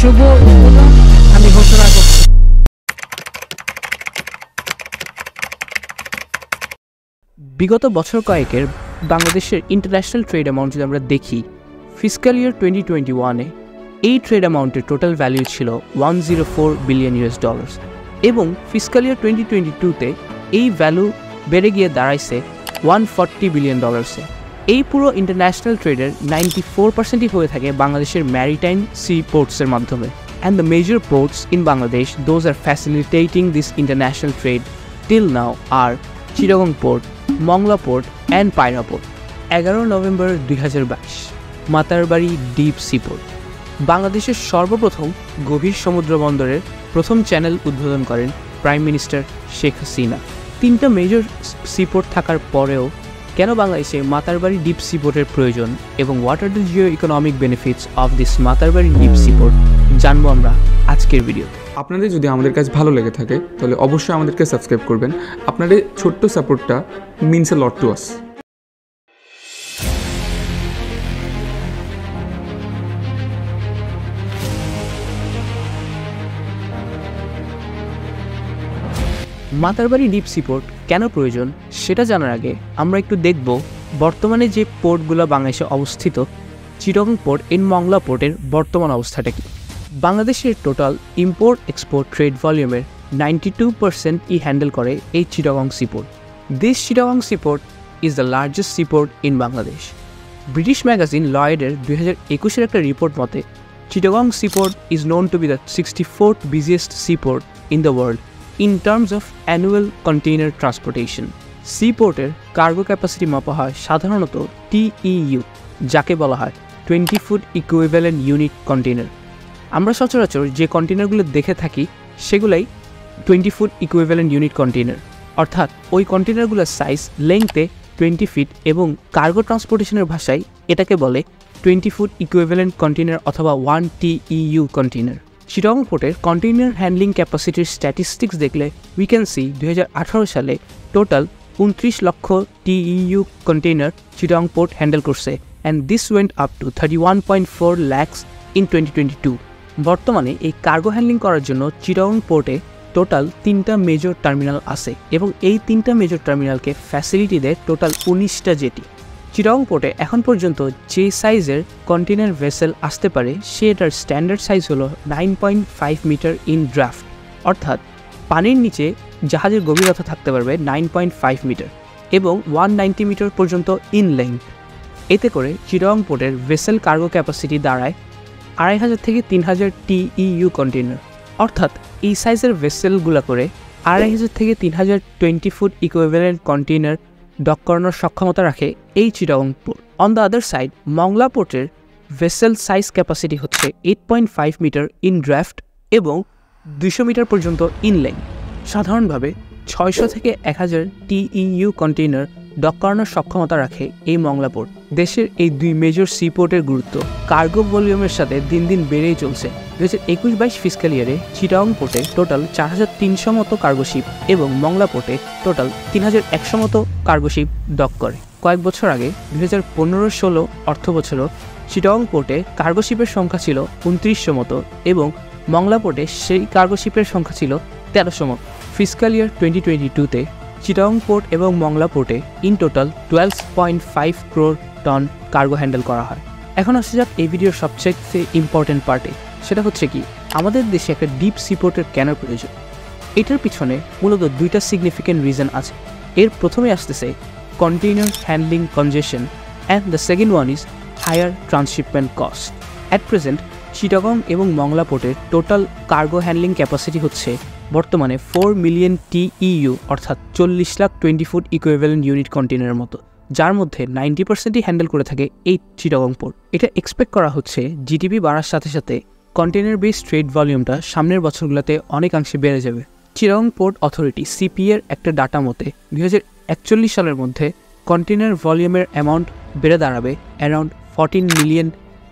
শুভ উদ্বোধন আমি ঘোষণা করছি। বিগত বছর কয়েকের বাংলাদেশের ইন্টারন্যাশনাল ট্রেড অ্যামাউন্ট যদি আমরা দেখি, ফিসক্যাল ইয়ার 2021-এ এই ট্রেড অ্যামাউন্টের টোটাল ভ্যালু ছিল $104 বিলিয়ন এবং ফিসক্যাল ইয়ার 2022-তে এই ভ্যালু বেড়ে গিয়ে দাঁড়াইছে $140 বিলিয়ন। এই পুরো ইন্টারন্যাশনাল ট্রেডের 94%ই হয়ে থাকে বাংলাদেশের ম্যারিটাইম সি পোর্টসের মাধ্যমে। And the major ports in Bangladesh, those are facilitating this international trade till now are Chittagong Port, Mongla Port and Paira Port. 11 November 2022 Matarbari deep sea port বাংলাদেশের সর্বপ্রথম গভীর সমুদ্র বন্দরের প্রথম চ্যানেল উদ্বোধন করেন প্রাইম মিনিস্টার শেখ হাসিনা। তিনটা মেজর সিপোর্ট থাকার পরেও কেন বাংলাদেশে মাতারবাড়ি ডিপ সি পোর্টের প্রয়োজন এবং what are the Jio economic benefits of this Matarbari deep sea port জানবো আমরা আজকের ভিডিওতে। আপনাদের যদি আমাদের কাজ ভালো লেগে থাকে তাহলে অবশ্যই আমাদেরকে সাবস্ক্রাইব করবেন। আপনাদের ছোট্ট সাপোর্টটা means a lot to us. Matarbari deep sea port কেন প্রয়োজন সেটা জানার আগে আমরা একটু দেখব বর্তমানে যে পোর্টগুলো বাংলাদেশে অবস্থিত, চিটাগং পোর্ট এন্ড মংলা পোর্টের বর্তমান অবস্থাটা কি। বাংলাদেশের টোটাল ইম্পোর্ট এক্সপোর্ট ট্রেড ভলিউমের 92% হ্যান্ডেল করে এই Chittagong seaport. This Chittagong seaport is the largest seaport in Bangladesh. British magazine লয়েডের 2021-এর একটা রিপোর্ট মতে Chittagong seaport is known to be the 64th biggest seaport in the world in terms of annual container transportation. সিপোর্টের cargo capacity মাপা হয় সাধারণত TEU, যাকে বলা হয় 20 ফুট ইকুইভ্যালেন্ট ইউনিট কন্টেইনার। আমরা সচরাচর যে কন্টেইনারগুলো দেখে থাকি সেগুলাই 20 ফুট ইকুইভ্যালেন্ট ইউনিট কন্টেইনার, অর্থাৎ ওই কন্টেইনারগুলোর সাইজ লেংথে 20 ফিট এবং কার্গো ট্রান্সপোর্টেশনের ভাষায় এটাকে বলে 20 ফুট ইকুইভ্যালেন্ট কন্টেইনার অথবা 1 TEU কন্টেইনার। চিটাগং পোর্টের কন্টেইনার হ্যান্ডলিং ক্যাপাসিটির স্ট্যাটিস্টিক্স দেখলে উই ক্যান সি 2018 সালে টোটাল 29 লক্ষ TEU container Chittagong port handle করছে and this went up to 31.4 lakhs in 2022। বর্তমানে এই কার্গো হ্যান্ডলিং করার জন্য চিটাগং পোর্টে টোটাল 3টা মেজর টার্মিনাল আছে এবং এই 3টা মেজর টার্মিনালকে ফ্যাসিলিটি দেয় টোটাল 19টা জেটি। চিটাগং পোর্টে এখন পর্যন্ত যে সাইজের কন্টেইনার ভেসেল আসতে পারে সেটার স্ট্যান্ডার্ড সাইজ হলো 9.5 মিটার ইন ড্রাফট, অর্থাৎ পানির নিচে জাহাজের গভীরতা থাকতে পারবে 9.5 মিটার এবং 190 মিটার পর্যন্ত ইন লেংথ। এতে করে চিটাগং পোর্টের ভেসেল কার্গো ক্যাপাসিটি দাঁড়ায় 2500 থেকে 3000 TEU কন্টেইনার, অর্থাৎ এই সাইজের ভেসেলগুলো করে 2500 থেকে 3000 20 ফুট ইকুইভ্যালেন্ট কন্টেইনার ডক করানোর সক্ষমতা রাখে এই Chittagong port. On the other side Mongla পোর্টের ভেসেল সাইজ ক্যাপাসিটি হচ্ছে 8.5 মিটার ইন ড্রাফট এবং 200 মিটার পর্যন্ত ইন লেংথ। সাধারণভাবে 600 থেকে 1000 TEU কন্টেইনার ডক করানোর সক্ষমতা রাখে এই মংলা পোর্ট। দেশের এই দুই মেজর সি পোর্টের গুরুত্ব কার্গো ভলিউমের সাথে দিন দিন বেড়েই চলছে। 2021-22 ফিসক্যাল ইয়ারে চিটাগং পোর্টে টোটাল 4300 মতো কার্গো শিপ এবং মংলা পোর্টে টোটাল 3100 মতো কার্গো শিপ ডক করে। কয়েক বছর আগে 2015-16 অর্থ বছরও চিটাগং পোর্টে কার্গো শিপের সংখ্যা ছিল 2900 মতো এবং মংলা পোর্টে সেই কার্গো শিপের সংখ্যা ছিল 1300 মতো। ফিসক্যাল ইয়ার 2022-তে চিটাগং পোর্ট এবং মংলা পোর্টে in total 12.5 crore ton cargo handle করা হয়। এখন আসা যাক এই ভিডিওর সবচেয়ে ইম্পর্টেন্ট পার্টে, সেটা হচ্ছে কি আমাদের দেশে একটা ডিপ সি পোর্টের কেন প্রয়োজন। এটার পিছনে মূলত দুইটা সিগনিফিকেন্ট রিজন আছে। এর প্রথমে আসতেছে container handling congestion and the second one is higher transshipment cost. At present Chittagong এবং মংলা পোর্টের টোটাল কার্গো হ্যান্ডলিং ক্যাপাসিটি হচ্ছে বর্তমানে 4 মিলিয়ন TEU, অর্থাৎ 40 লাখ 20 ফুট ইকুইভ্যালেন্ট ইউনিট কন্টেইনারের মতো, যার মধ্যে 90%ই হ্যান্ডেল করে থাকে এই চিটাগং পোর্ট। এটা এক্সপেক্ট করা হচ্ছে জিডিপি বাড়ার সাথে সাথে কন্টেইনার বেস ট্রেড ভলিউমটা সামনের বছরগুলোতে অনেকাংশে বেড়ে যাবে। চিটাগং পোর্ট অথরিটি CPA-এর একটা ডাটা মতে 2041 সালের মধ্যে কন্টেইনার ভলিউমের অ্যামাউন্ট বেড়ে দাঁড়াবে অ্যারাউন্ড 14 মিলিয়ন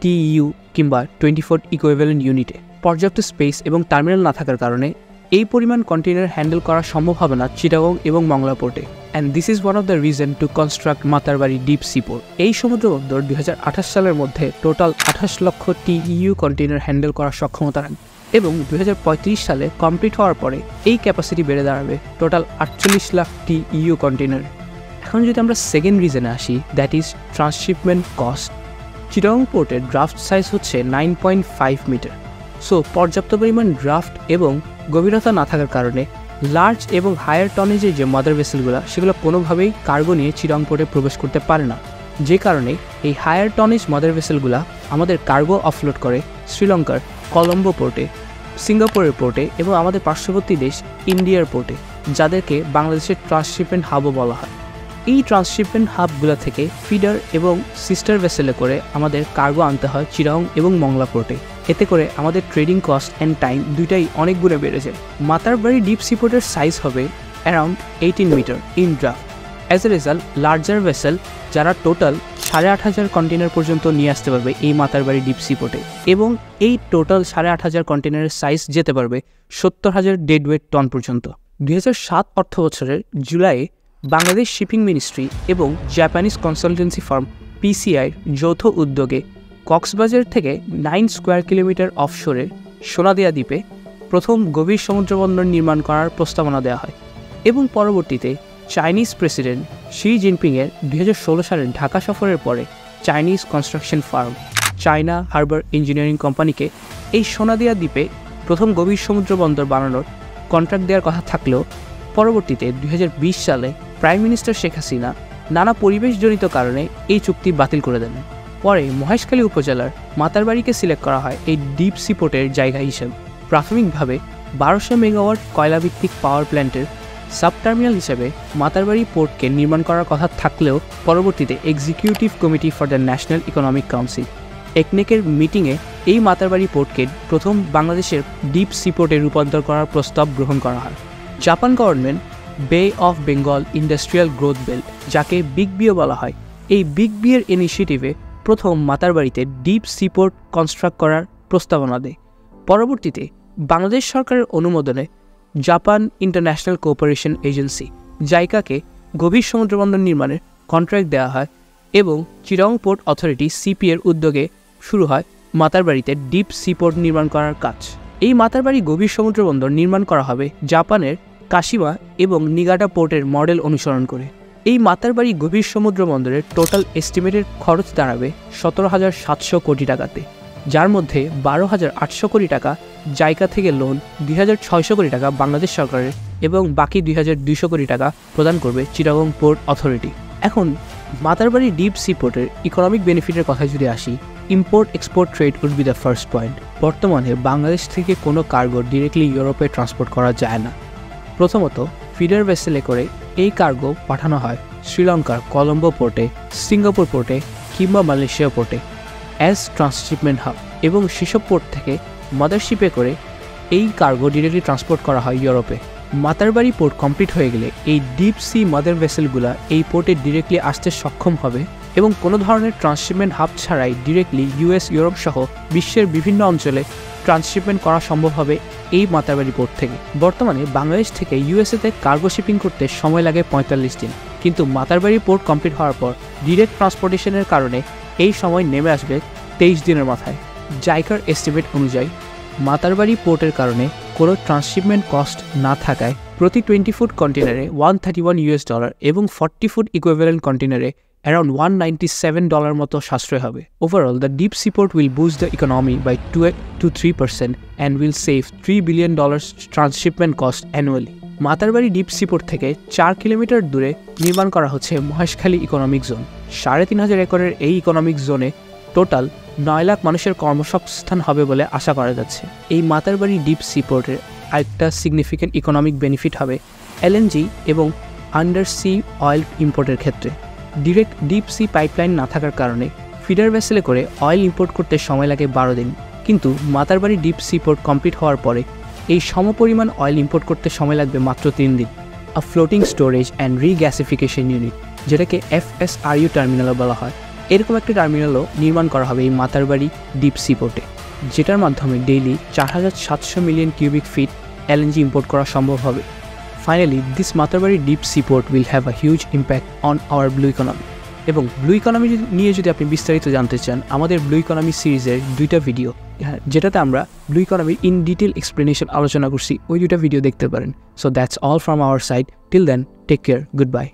TEU কিংবা 20 ফুট ইকুইভ্যালেন্ট ইউনিটে। পর্যাপ্ত স্পেস এবং টার্মিনাল না থাকার কারণে এই পরিমাণ কন্টেইনার হ্যান্ডেল করা সম্ভব হবে না চিটাগং এবং মংলা পোর্টে। And this is one of the reason to construct Matarbari deep sea port. এই সমুদ্র বন্দর 2028 সালের মধ্যে টোটাল 28 লক্ষ TEU কন্টেইনার হ্যান্ডেল করার সক্ষমতা রাখবে এবং 2035 সালে কমপ্লিট হওয়ার পরে এই ক্যাপাসিটি বেড়ে দাঁড়াবে টোটাল 48 লাখ TEU কন্টেইনার। এখন যদি আমরা সেকেন্ড রিজনে আসি, that is transshipment cost. Chittagong পোর্টের ড্রাফট সাইজ হচ্ছে 9.5 মিটার। সো পর্যাপ্ত পরিমাণ ড্রাফট এবং গভীরতা না থাকার কারণে লার্জ এবং হায়ার টনেজের যে মাদার ভেসেলগুলো সেগুলো কোনোভাবেই কার্গো নিয়ে চিটাগং পোর্টে প্রবেশ করতে পারে না, যে কারণে এই হায়ার টনেজ মাদার ভেসেলগুলো আমাদের কার্গো অফলোড করে শ্রীলঙ্কার কলম্বো পোর্টে, সিঙ্গাপুরের পোর্টে এবং আমাদের পার্শ্ববর্তী দেশ ইন্ডিয়ার পোর্টে, যাদেরকে বাংলাদেশের ট্রান্সশিপমেন্ট হাবও বলা হয়। এই ট্রান্সশিপমেন্ট হাবগুলো থেকে ফিডার এবং সিস্টার ভেসেলে করে আমাদের কার্গো আনতে হয় চিটাগং এবং মংলা পোর্টে। এতে করে আমাদের ট্রেডিং কস্ট অ্যান্ড টাইম দুইটাই অনেক গুণে বেড়ে যায়। মাতারবাড়ি ডিপ সি পোর্টের সাইজ হবে around 18 metre in draft. As a result larger vessel যারা টোটাল 8,500 কন্টেনার পর্যন্ত নিয়ে আসতে পারবে এই মাতারবাড়ি ডিপ সি পোর্টে, এবং এই টোটাল 8,500 কন্টেনারের সাইজ যেতে পারবে 70,000 ডেডওয়েট টন পর্যন্ত। 2007 অর্থ বছরের জুলাইয়ে বাংলাদেশ শিপিং মিনিস্ট্রি এবং জাপানিজ কনসালটেন্সি ফার্ম PCI যৌথ উদ্যোগে কক্সবাজার থেকে 9 স্কোয়ার কিলোমিটার অফশোরে সোনাদিয়া দ্বীপে প্রথম গভীর সমুদ্রবন্দর নির্মাণ করার প্রস্তাবনা দেওয়া হয় এবং পরবর্তীতে চাইনিজ প্রেসিডেন্ট শি জিনপিংয়ের 2016 সালের ঢাকা সফরের পরে Chinese construction farm China harbour engineering কোম্পানিকে এই সোনাদিয়া দ্বীপে প্রথম গভীর সমুদ্র বন্দর বানানোর কন্ট্রাক্ট দেওয়ার কথা থাকলেও পরবর্তীতে 2020 সালে প্রাইম মিনিস্টার শেখ হাসিনা নানা পরিবেশজনিত কারণে এই চুক্তি বাতিল করে দেন। পরে মহেশখালী উপজেলার মাতারবাড়িকে সিলেক্ট করা হয় এই ডিপ সি পোর্টের জায়গা হিসেবে। প্রাথমিকভাবে 1200 মেগাওয়াট কয়লাভিত্তিক পাওয়ার প্ল্যান্টের সাব টার্মিনাল হিসেবে মাতারবাড়ি পোর্টকে নির্মাণ করার কথা থাকলেও পরবর্তীতে executive committee for the national economic council একনেকের মিটিংয়ে এই মাতারবাড়ি পোর্টকে প্রথম বাংলাদেশের ডিপ সি পোর্টে রূপান্তর করার প্রস্তাব গ্রহণ করা হয়। জাপান গভর্নমেন্ট বে of Bengal industrial growth belt, যাকে বিগ বিও বলা হয়, এই বিগ বিয়ের ইনিশিয়েটিভে প্রথম মাতারবাড়িতে ডিপ সি পোর্ট কনস্ট্রাক্ট করার প্রস্তাবনা দেয়। পরবর্তীতে বাংলাদেশ সরকারের অনুমোদনে জাপান ইন্টারন্যাশনাল কোঅপারেশন এজেন্সি জাইকাকে গভীর সমুদ্রবন্দর নির্মাণের কন্ট্রাক্ট দেওয়া হয় এবং চিটাগং পোর্ট অথরিটি CP এর উদ্যোগে শুরু হয় মাতারবাড়িতে ডিপ সি পোর্ট নির্মাণ করার কাজ। এই মাতারবাড়ি গভীর সমুদ্রবন্দর নির্মাণ করা হবে জাপানের কাশিমা এবং নিগাটা পোর্টের মডেল অনুসরণ করে। এই মাতারবাড়ি গভীর সমুদ্র বন্দরের টোটাল এস্টিমেটেড খরচ দাঁড়াবে 17,700 কোটি টাকাতে, যার মধ্যে 12,800 কোটি টাকা জাইকা থেকে লোন, 2,600 কোটি টাকা বাংলাদেশ সরকারের এবং বাকি 2,200 কোটি টাকা প্রদান করবে চিটাগং পোর্ট অথরিটি। এখন মাতারবাড়ি ডিপ সি পোর্টের ইকোনমিক বেনিফিটের কথা যদি আসি, import export trade would be the first point. বর্তমানে বাংলাদেশ থেকে কোনো কার্গো ডিরেক্টলি ইউরোপে ট্রান্সপোর্ট করা যায় না। প্রথমত ফিডার ভেসেলে করে এই কার্গো পাঠানো হয় শ্রীলঙ্কার কলম্বো পোর্টে, সিঙ্গাপুর পোর্টে কিংবা মালয়েশিয়া পোর্টে অ্যাজ ট্রান্সশিপমেন্ট হাব, এবং সেসব পোর্ট থেকে মাদারশিপে করে এই কার্গো ডিরেক্টলি ট্রান্সপোর্ট করা হয় ইউরোপে। মাতারবাড়ি পোর্ট কমপ্লিট হয়ে গেলে এই ডিপ সি মাদার ভেসেলগুলো এই পোর্টে ডিরেক্টলি আসতে সক্ষম হবে এবং কোনো ধরনের ট্রান্সশিপমেন্ট হাব ছাড়াই ডিরেক্টলি US, ইউরোপ সহ বিশ্বের বিভিন্ন অঞ্চলে ট্রান্সশিপমেন্ট করা সম্ভব হবে এই মাতারবাড়ি পোর্ট থেকে। বর্তমানে বাংলাদেশ থেকে USA-তে কার্গো শিপিং করতে সময় লাগে 45 দিন, কিন্তু মাতারবাড়ি পোর্ট কমপ্লিট হওয়ার পর ডিরেক্ট ট্রান্সপোর্টেশনের কারণে এই সময় নেমে আসবে 23 দিনের মাথায়। জাইকার এস্টিমেট অনুযায়ী মাতারবাড়ি পোর্টের কারণে কোনো ট্রান্সশিপমেন্ট কস্ট না থাকায় প্রতি 20 ফুট কন্টেনারে $131 এবং 40 ফুট ইকুইভ্যালেন্ট কন্টেনারে around $197 মতো সাশ্রয় হবে। Overall, the deep sea port will boost the economy by 2 to 3% and will save $3 billion transshipment cost annually. Matarbari deep sea port থেকে 4 কিলোমিটার দূরে নির্মাণ করা হচ্ছে মহেশখালী ইকোনমিক জোন। 3,500 একরের এই ইকোনমিক জোনে টোটাল 9 লাখ মানুষের কর্মসংস্থান হবে বলে আশা করা যাচ্ছে। এই মাতারবাড়ি ডিপ সি পোর্টের আরেকটা সিগনিফিক্যান্ট ইকোনমিক বেনিফিট হবে LNG এবং আন্ডার সি অয়েল ইম্পোর্টের ক্ষেত্রে। ডিরেক্ট ডিপ সি পাইপলাইন না থাকার কারণে ফিডার ভেসেলে করে অয়েল ইম্পোর্ট করতে সময় লাগে 12 দিন, কিন্তু Matarbari deep sea port complete হওয়ার পরে এই সমপরিমাণ অয়েল ইম্পোর্ট করতে সময় লাগবে মাত্র 3 দিন। A floating storage and regasification unit, যেটাকে FSRU টার্মিনালও বলা হয়, এরকম একটা টার্মিনালও নির্মাণ করা হবে এই মাতারবাড়ি ডিপ সি পোর্টে, যেটার মাধ্যমে daily 4,700 million cubic feet LNG import করা সম্ভব হবে। Finally this Matarbari deep sea port will have a huge impact on our blue economy. এবং ব্লু ইকোনমি নিয়ে যদি আপনি বিস্তারিত জানতে চান, আমাদের ব্লু ইকোনমি সিরিজের 2টা ভিডিও, যেটাতে আমরা ব্লু ইকোনমির ইন ডিটেল এক্সপ্লেনেশন আলোচনা করছি, ওই 2টা ভিডিও দেখতে পারেন। So that's all from our side. Till then, take care, good by.